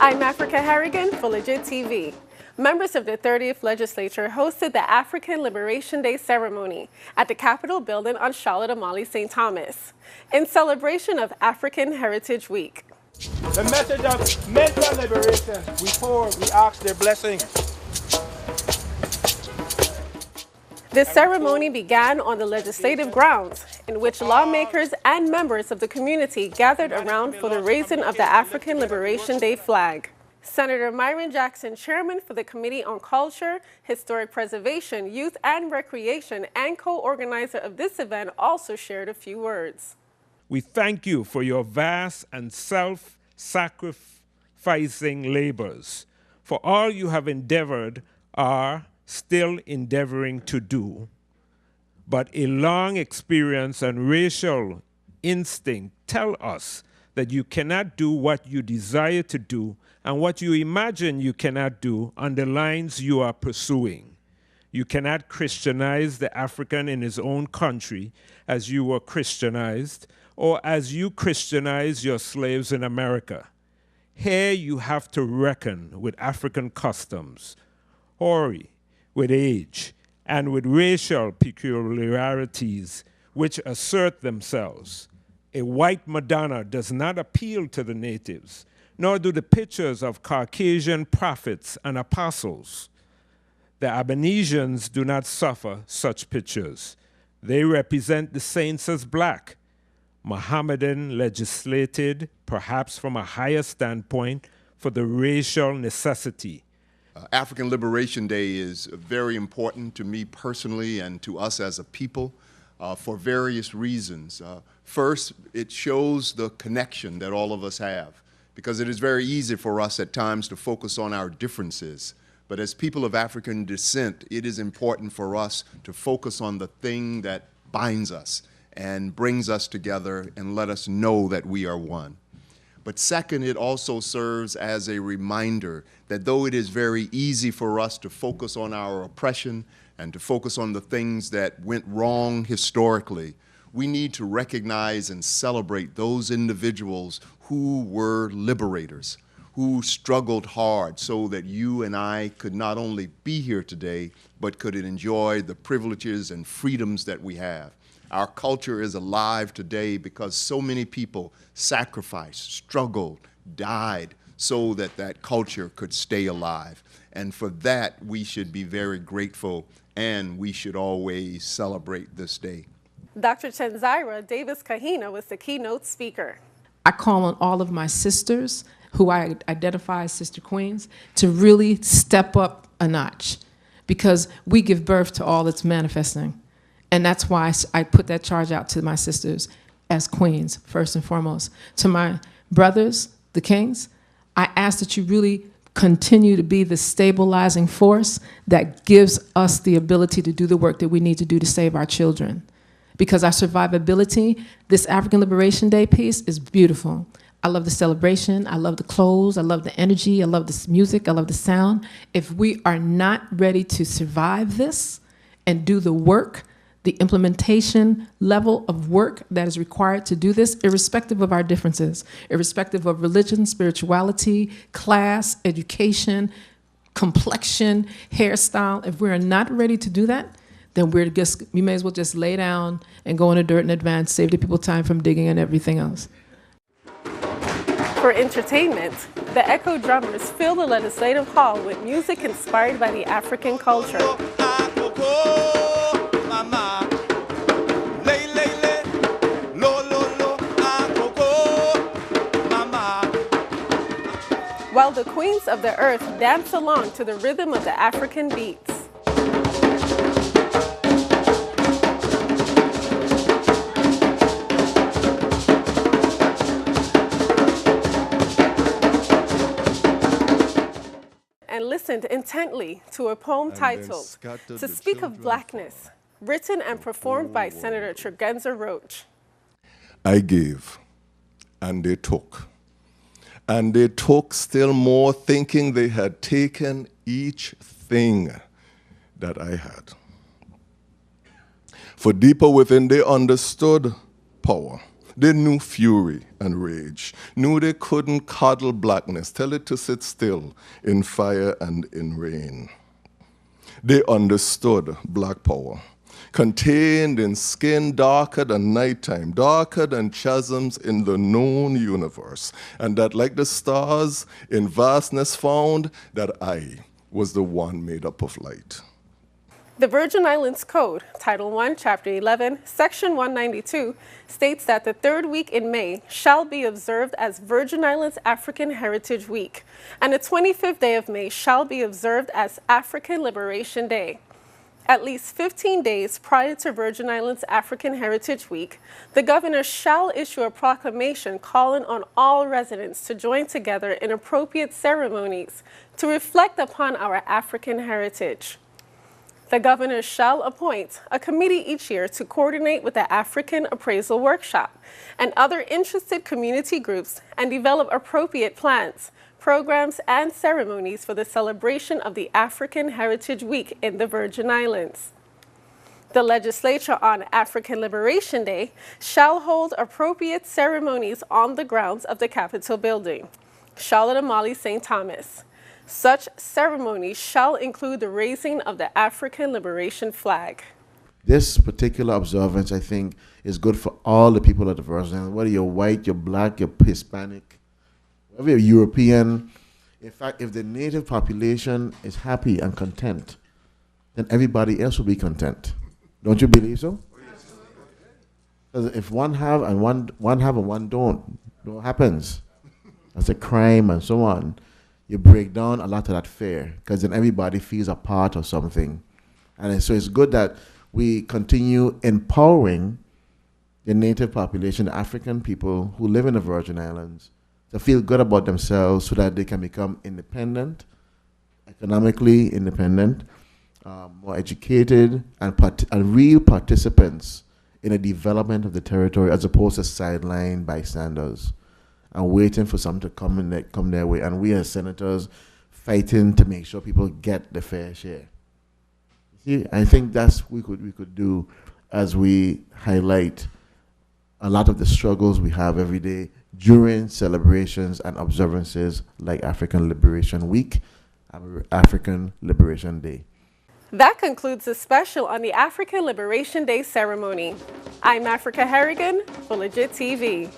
I'm Africah Harrigan for Legit TV. Members of the 30th Legislature hosted the African Liberation Day ceremony at the Capitol building on Charlotte Amalie St. Thomas in celebration of African Heritage Week. The message of mental liberation, we ask their blessing. The ceremony began on the legislative grounds, in which lawmakers and members of the community gathered around for the raising of the African Liberation Day flag. Senator Myron Jackson, chairman for the Committee on Culture, Historic Preservation, Youth and Recreation, and co-organizer of this event, also shared a few words. We thank you for your vast and self-sacrificing labors, for all you have endeavored are still endeavoring to do. But a long experience and racial instinct tell us that you cannot do what you desire to do, and what you imagine you cannot do on the lines you are pursuing. You cannot Christianize the African in his own country as you were Christianized, or as you Christianize your slaves in America. Here you have to reckon with African customs, hoary, with age, and with racial peculiarities which assert themselves. A white Madonna does not appeal to the natives, nor do the pictures of Caucasian prophets and apostles. The Abenesians do not suffer such pictures. They represent the saints as black. Mohammedan legislated, perhaps from a higher standpoint, for the racial necessity. African Liberation Day is very important to me personally and to us as a people for various reasons. First, it shows the connection that all of us have, because it is very easy for us at times to focus on our differences. But as people of African descent, it is important for us to focus on the thing that binds us and brings us together and let us know that we are one. But second, it also serves as a reminder that though it is very easy for us to focus on our oppression and to focus on the things that went wrong historically, we need to recognize and celebrate those individuals who were liberators, who struggled hard so that you and I could not only be here today, but could enjoy the privileges and freedoms that we have. Our culture is alive today because so many people sacrificed, struggled, died so that that culture could stay alive. And for that, we should be very grateful, and we should always celebrate this day. Dr. Chenzira Davis Kahina was the keynote speaker. I call on all of my sisters, who I identify as Sister Queens, to really step up a notch, because we give birth to all that's manifesting. And that's why I put that charge out to my sisters as queens, first and foremost. To my brothers, the kings, I ask that you really continue to be the stabilizing force that gives us the ability to do the work that we need to do to save our children. Because our survivability, this African Liberation Day piece is beautiful. I love the celebration, I love the clothes, I love the energy, I love the music, I love the sound. If we are not ready to survive this and do the work, the implementation level of work that is required to do this, irrespective of our differences, irrespective of religion, spirituality, class, education, complexion, hairstyle, if we're not ready to do that, then we may as well just lay down and go in the dirt in advance, save the people time from digging and everything else. For entertainment, the Echo Drummers filled the Legislative Hall with music inspired by the African culture. While the queens of the earth dance along to the rhythm of the African beats. And listened intently to a poem titled "To Speak of Blackness," written and performed by Senator Tregenza Roach. I gave, and they took. And they took still more, thinking they had taken each thing that I had. For deeper within they understood power. They knew fury and rage, knew they couldn't coddle blackness, tell it to sit still in fire and in rain. They understood black power, contained in skin darker than nighttime, darker than chasms in the known universe, and that like the stars in vastness found, that I was the one made up of light. The Virgin Islands Code, Title I, Chapter 11, Section 192, states that the third week in May shall be observed as Virgin Islands African Heritage Week, and the 25th day of May shall be observed as African Liberation Day. At least 15 days prior to Virgin Islands African Heritage Week, the governor shall issue a proclamation calling on all residents to join together in appropriate ceremonies to reflect upon our African heritage. The governor shall appoint a committee each year to coordinate with the African Appraisal Workshop and other interested community groups and develop appropriate plans, programs, and ceremonies for the celebration of the African Heritage Week in the Virgin Islands. The Legislature on African Liberation Day shall hold appropriate ceremonies on the grounds of the Capitol building, Charlotte Amalie St. Thomas. Such ceremonies shall include the raising of the African Liberation flag. This particular observance, I think, is good for all the people of the Virgin Islands, whether you're white, you're black, you're Hispanic, whether you're European. In fact, if the native population is happy and content, then everybody else will be content. Don't you believe so? Because if one have and one don't, what happens? That's a crime and so on. You break down a lot of that fear, because then everybody feels a part of something. And so it's good that we continue empowering the native population, the African people who live in the Virgin Islands, to feel good about themselves so that they can become independent, economically independent, more educated, and real participants in the development of the territory, as opposed to sideline bystanders and waiting for something to come their way. And we as senators fighting to make sure people get the fair share. See, I think that's what we could do as we highlight a lot of the struggles we have every day during celebrations and observances like African Liberation Week and African Liberation Day. That concludes the special on the African Liberation Day ceremony. I'm Africa Harrigan for Legit TV.